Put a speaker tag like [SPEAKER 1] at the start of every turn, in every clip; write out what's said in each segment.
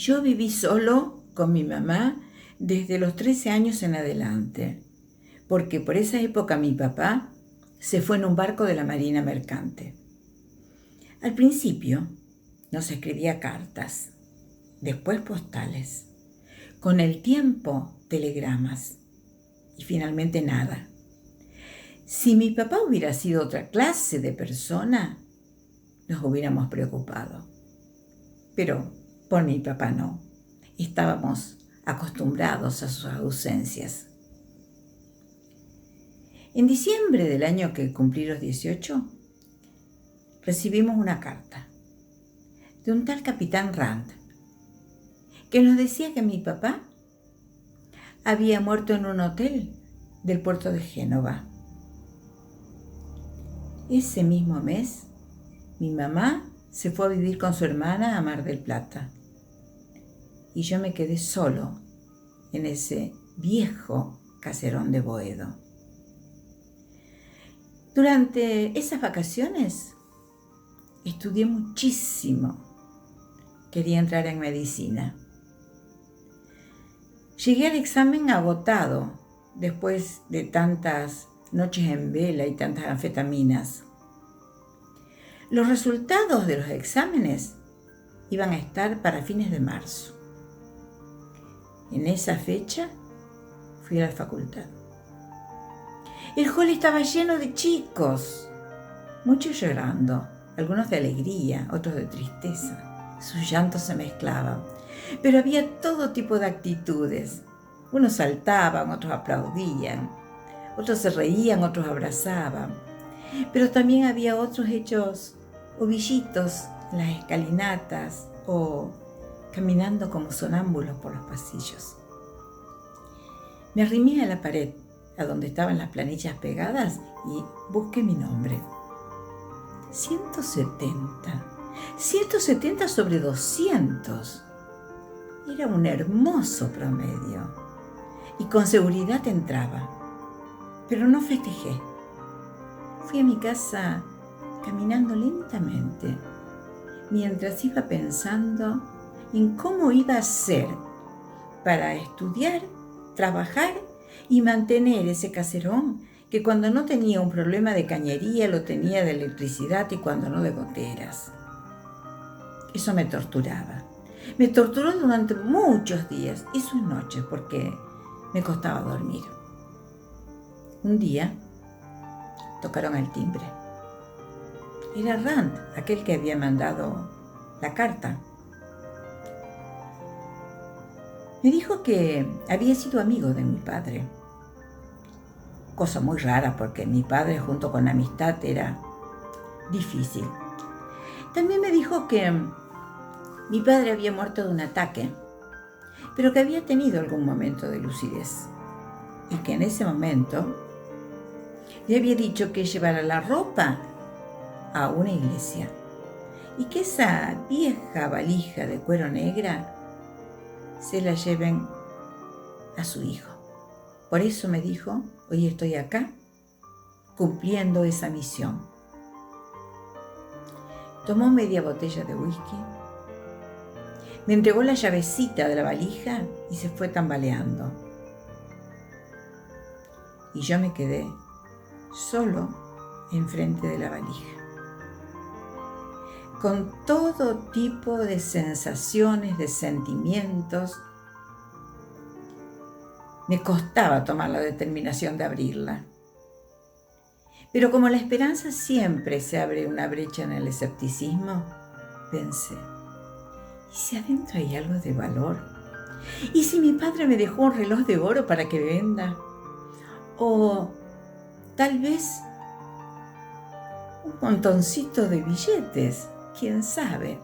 [SPEAKER 1] Yo viví solo con mi mamá desde los 13 años en adelante, porque por esa época mi papá se fue en un barco de la Marina Mercante. Al principio nos escribía cartas, después postales, con el tiempo telegramas y finalmente nada. Si mi papá hubiera sido otra clase de persona, nos hubiéramos preocupado. Pero por mi papá no. Estábamos acostumbrados a sus ausencias. En diciembre del año que cumplí los 18, recibimos una carta de un tal capitán Rand, que nos decía que mi papá había muerto en un hotel del puerto de Génova. Ese mismo mes, mi mamá se fue a vivir con su hermana a Mar del Plata y yo me quedé solo en ese viejo caserón de Boedo. Durante esas vacaciones estudié muchísimo. Quería entrar en medicina. Llegué al examen agotado después de tantas noches en vela y tantas anfetaminas. Los resultados de los exámenes iban a estar para fines de marzo. En esa fecha fui a la facultad. El hall estaba lleno de chicos, muchos llorando, algunos de alegría, otros de tristeza. Sus llantos se mezclaban, pero había todo tipo de actitudes. Unos saltaban, otros aplaudían, otros se reían, otros abrazaban. Pero también había otros hechos ovillitos en las escalinatas o caminando como sonámbulos por los pasillos. Me arrimé a la pared, a donde estaban las planillas pegadas, y busqué mi nombre. 170 sobre 200. Era un hermoso promedio y con seguridad entraba, pero no festejé. Fui a mi casa caminando lentamente, mientras iba pensando en cómo iba a ser para estudiar, trabajar y mantener ese caserón que cuando no tenía un problema de cañería lo tenía de electricidad y cuando no de goteras. Eso me torturaba. Me torturó durante muchos días y sus noches porque me costaba dormir. Un día tocaron el timbre. Era Rand, aquel que había mandado la carta. Me dijo que había sido amigo de mi padre. Cosa muy rara porque mi padre junto con amistad era difícil. También me dijo que mi padre había muerto de un ataque, pero que había tenido algún momento de lucidez y que en ese momento le había dicho que llevara la ropa a una iglesia y que esa vieja valija de cuero negra se la lleven a su hijo. Por eso me dijo, hoy estoy acá cumpliendo esa misión. Tomó media botella de whisky, me entregó la llavecita de la valija y se fue tambaleando. Y yo me quedé solo enfrente de la valija, con todo tipo de sensaciones, de sentimientos. Me costaba tomar la determinación de abrirla. Pero como la esperanza siempre se abre una brecha en el escepticismo, pensé, ¿y si adentro hay algo de valor? ¿Y si mi padre me dejó un reloj de oro para que venda? O tal vez un montoncito de billetes, quién sabe.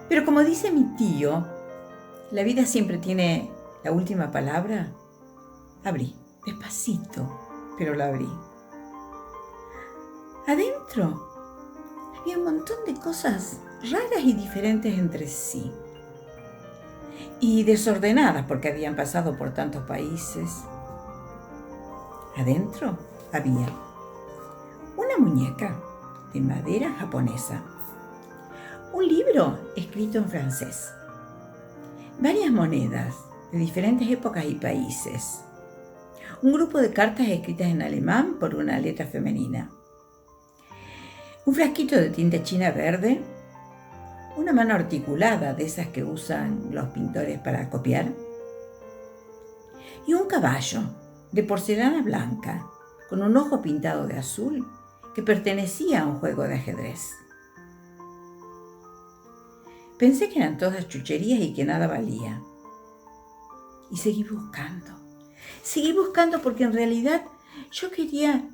[SPEAKER 1] Pero como dice mi tío, la vida siempre tiene la última palabra. Abrí, despacito, pero la abrí. Adentro había un montón de cosas raras y diferentes entre sí. Y desordenadas porque habían pasado por tantos países. Adentro había una muñeca de madera japonesa, un libro escrito en francés, varias monedas de diferentes épocas y países, un grupo de cartas escritas en alemán por una letra femenina, un frasquito de tinta china verde, una mano articulada de esas que usan los pintores para copiar, y un caballo de porcelana blanca con un ojo pintado de azul que pertenecía a un juego de ajedrez. Pensé que eran todas chucherías y que nada valía. Y seguí buscando porque en realidad yo quería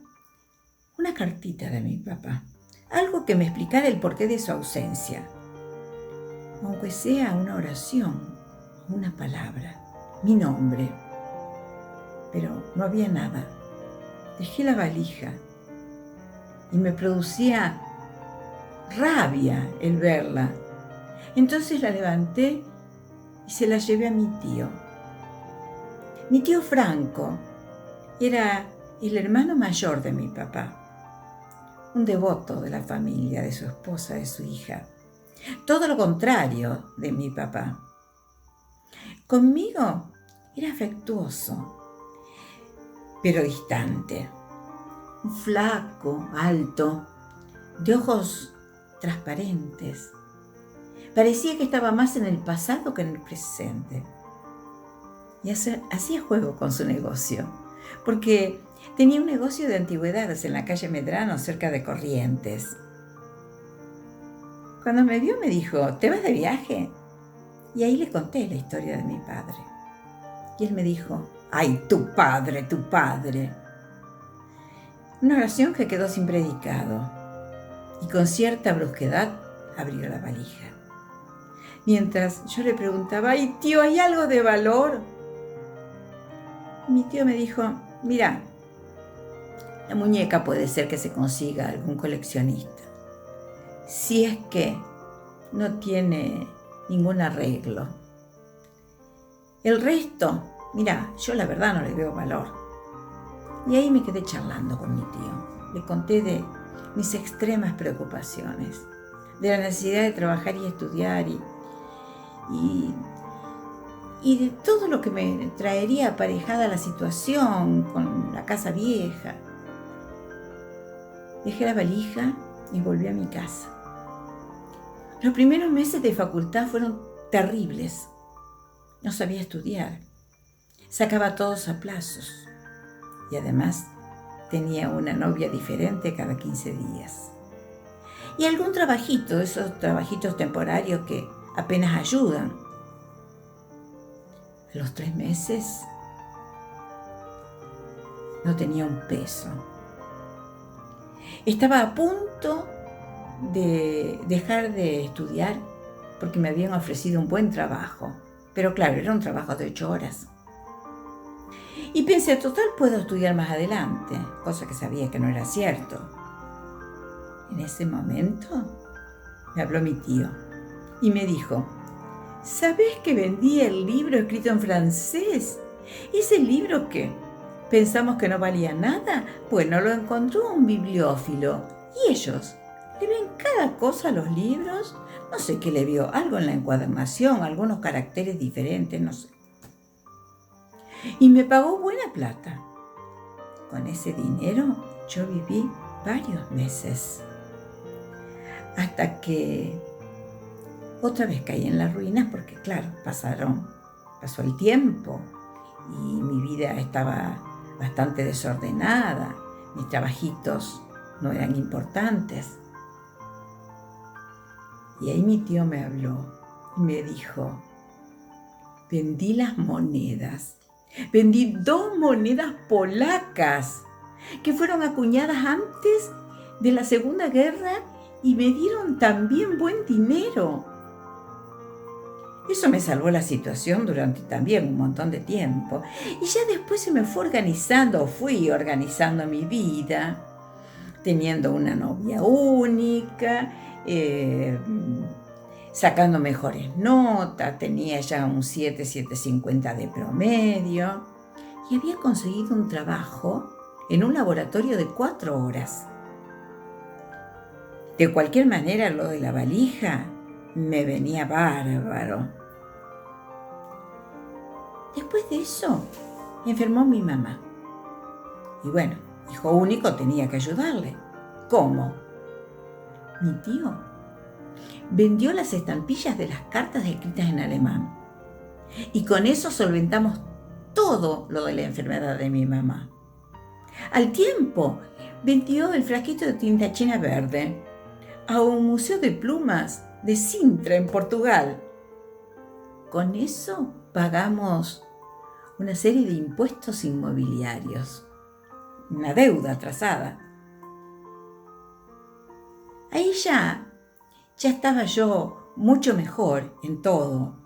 [SPEAKER 1] una cartita de mi papá, algo que me explicara el porqué de su ausencia, aunque sea una oración, una palabra, mi nombre. Pero no había nada. Dejé la valija y me producía rabia el verla. Entonces la levanté y se la llevé a mi tío. Mi tío Franco era el hermano mayor de mi papá, un devoto de la familia, de su esposa, de su hija. Todo lo contrario de mi papá. Conmigo era afectuoso, pero distante. Un flaco, alto, de ojos transparentes. Parecía que estaba más en el pasado que en el presente. Y hacía juego con su negocio, porque tenía un negocio de antigüedades en la calle Medrano, cerca de Corrientes. Cuando me vio me dijo, ¿te vas de viaje? Y ahí le conté la historia de mi padre. Y él me dijo, ¡ay, tu padre! Una oración que quedó sin predicado. Y con cierta brusquedad abrió la valija. Mientras yo le preguntaba, ¡ay, tío, hay algo de valor! Mi tío me dijo, mira, la muñeca puede ser que se consiga algún coleccionista, si es que no tiene ningún arreglo. El resto, mira, yo la verdad no le veo valor. Y ahí me quedé charlando con mi tío. Le conté de mis extremas preocupaciones, de la necesidad de trabajar y estudiar y de todo lo que me traería aparejada la situación con la casa vieja. Dejé la valija y volví a mi casa. Los primeros meses de facultad fueron terribles. No sabía estudiar. Sacaba todos a plazos. Y además tenía una novia diferente cada 15 días. Y algún trabajito, esos trabajitos temporarios que apenas ayudan. A los 3 meses no tenía un peso. Estaba a punto de dejar de estudiar porque me habían ofrecido un buen trabajo. Pero claro, era un trabajo de 8 horas. Y pensé, total, puedo estudiar más adelante, cosa que sabía que no era cierto. En ese momento me habló mi tío y me dijo, ¿sabés que vendí el libro escrito en francés? Ese libro que pensamos que no valía nada, bueno, lo encontró un bibliófilo y ellos le ven cada cosa a los libros. No sé qué le vio, algo en la encuadernación, algunos caracteres diferentes, no sé. Y me pagó buena plata. Con ese dinero yo viví varios meses. Hasta que otra vez caí en las ruinas porque, claro, pasó el tiempo y mi vida estaba bastante desordenada. Mis trabajitos no eran importantes. Y ahí mi tío me habló y me dijo, vendí las monedas. Vendí 2 monedas polacas que fueron acuñadas antes de la Segunda Guerra y me dieron también buen dinero. Eso me salvó la situación durante también un montón de tiempo. Y ya después se me fui organizando mi vida, teniendo una novia única, sacando mejores notas, tenía ya un 7,750 de promedio y había conseguido un trabajo en un laboratorio de 4 horas. De cualquier manera, lo de la valija me venía bárbaro. Después de eso, enfermó mi mamá. Y bueno, hijo único, tenía que ayudarle. ¿Cómo? Mi tío vendió las estampillas de las cartas escritas en alemán. Y con eso solventamos todo lo de la enfermedad de mi mamá. Al tiempo, vendió el frasquito de tinta china verde a un museo de plumas de Sintra, en Portugal. Con eso pagamos una serie de impuestos inmobiliarios, una deuda atrasada. Ahí ya estaba yo mucho mejor en todo.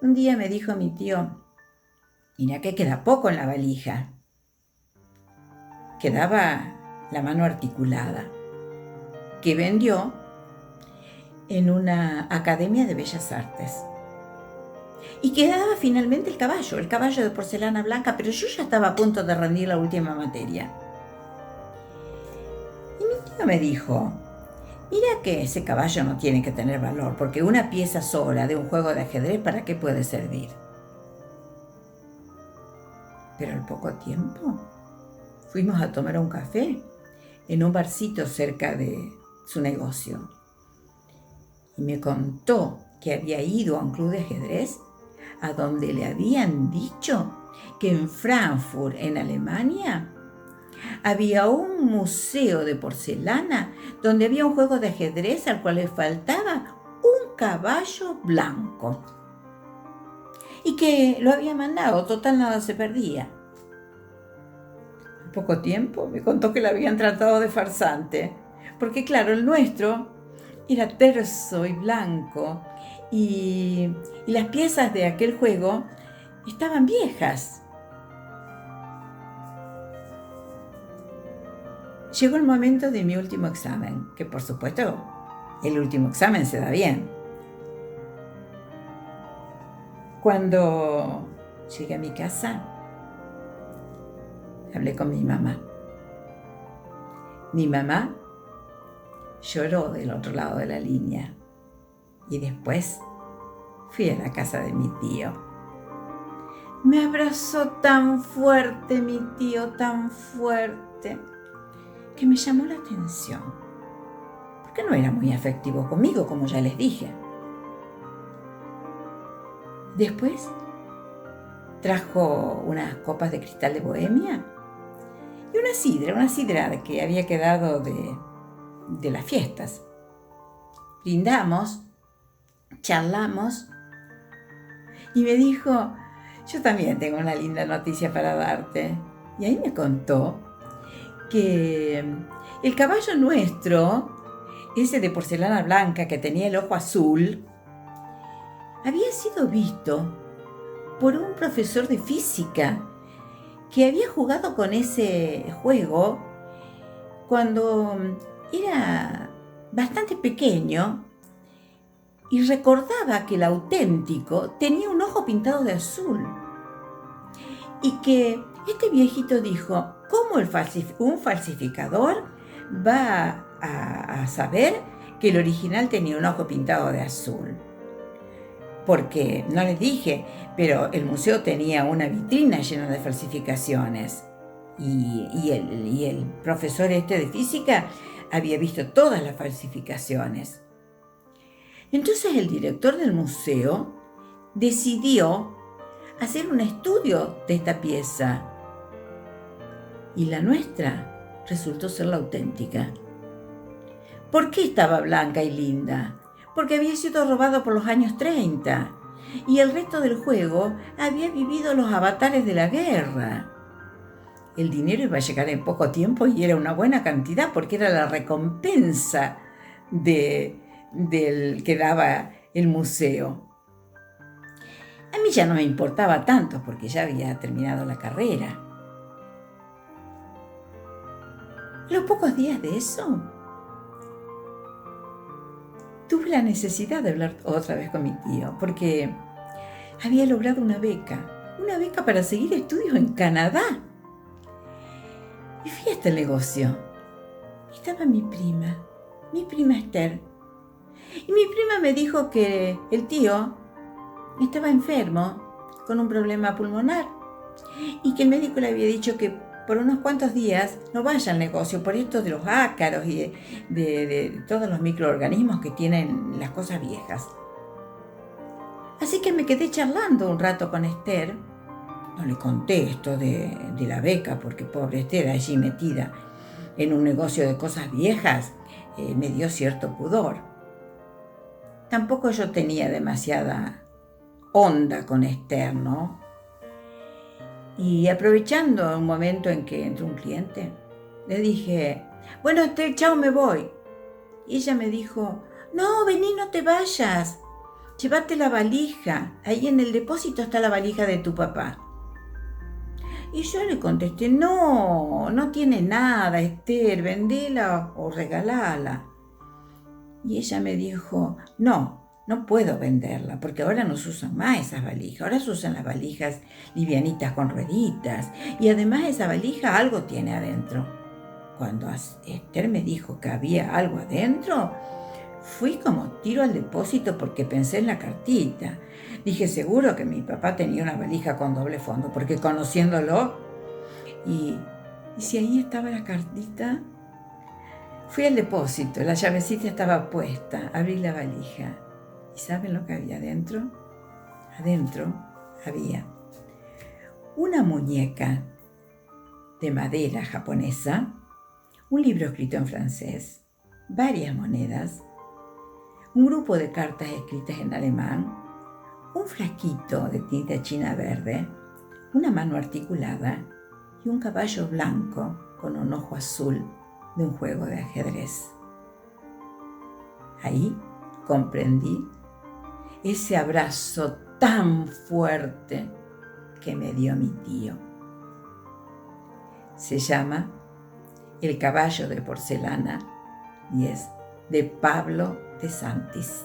[SPEAKER 1] Un día me dijo mi tío, mira que queda poco en la valija. Quedaba la mano articulada, que vendió en una academia de bellas artes. Y quedaba finalmente el caballo de porcelana blanca, pero yo ya estaba a punto de rendir la última materia. Y mi tío me dijo, mira que ese caballo no tiene que tener valor, porque una pieza sola de un juego de ajedrez, ¿para qué puede servir? Pero al poco tiempo fuimos a tomar un café en un barcito cerca de su negocio. Y me contó que había ido a un club de ajedrez a donde le habían dicho que en Frankfurt, en Alemania, había un museo de porcelana donde había un juego de ajedrez al cual le faltaba un caballo blanco. Y que lo había mandado, total nada se perdía. Al poco tiempo me contó que lo habían tratado de farsante, porque claro, el nuestro era terso y blanco y las piezas de aquel juego estaban viejas. Llegó el momento de mi último examen, que por supuesto el último examen se da bien. Cuando llegué a mi casa, hablé con mi mamá. Mi mamá lloró del otro lado de la línea y después fui a la casa de mi tío. Me abrazó tan fuerte mi tío, tan fuerte, que me llamó la atención, porque no era muy afectivo conmigo, como ya les dije. Después trajo unas copas de cristal de Bohemia y una sidra que había quedado de las fiestas. Brindamos, charlamos y me dijo, yo también tengo una linda noticia para darte. Y ahí me contó que el caballo nuestro, ese de porcelana blanca que tenía el ojo azul, había sido visto por un profesor de física que había jugado con ese juego cuando era bastante pequeño y recordaba que el auténtico tenía un ojo pintado de azul y que este viejito dijo, ¿cómo un falsificador va a saber que el original tenía un ojo pintado de azul? Porque, no les dije, pero el museo tenía una vitrina llena de falsificaciones. Y el profesor de física había visto todas las falsificaciones. Entonces el director del museo decidió hacer un estudio de esta pieza. Y la nuestra resultó ser la auténtica. ¿Por qué estaba blanca y linda? Porque había sido robado por los años 30 y el resto del juego había vivido los avatares de la guerra. El dinero iba a llegar en poco tiempo y era una buena cantidad porque era la recompensa del que daba el museo. A mí ya no me importaba tanto porque ya había terminado la carrera. A los pocos días de eso, tuve la necesidad de hablar otra vez con mi tío porque había logrado una beca para seguir estudios en Canadá. Y fui a este negocio. Estaba mi prima Esther, Y mi prima me dijo que el tío estaba enfermo con un problema pulmonar y que el médico le había dicho que por unos cuantos días no vaya al negocio por esto de los ácaros y de todos los microorganismos que tienen las cosas viejas. Así que me quedé charlando un rato con Esther. No le conté esto de la beca, porque pobre Esther allí metida en un negocio de cosas viejas, me dio cierto pudor. Tampoco yo tenía demasiada onda con Esther, ¿no? Y aprovechando un momento en que entró un cliente, le dije, bueno, Esther, chao, me voy. Y ella me dijo, no, vení, no te vayas. Llévate la valija. Ahí en el depósito está la valija de tu papá. Y yo le contesté, no, no tiene nada, Esther, vendela o regalala. Y ella me dijo, no, no puedo venderla, porque ahora no se usan más esas valijas, ahora se usan las valijas livianitas con rueditas, y además esa valija algo tiene adentro. Cuando Esther me dijo que había algo adentro, fui como tiro al depósito porque pensé en la cartita. Dije, seguro que mi papá tenía una valija con doble fondo, porque conociéndolo, y si ahí estaba la cartita. Fui al depósito, la llavecita estaba puesta, abrí la valija. ¿Y saben lo que había adentro? Adentro había una muñeca de madera japonesa, un libro escrito en francés, varias monedas, un grupo de cartas escritas en alemán, un frasquito de tinta china verde, una mano articulada y un caballo blanco con un ojo azul de un juego de ajedrez. Ahí comprendí ese abrazo tan fuerte que me dio mi tío. Se llama El caballo de porcelana y es de Pablo de Santis.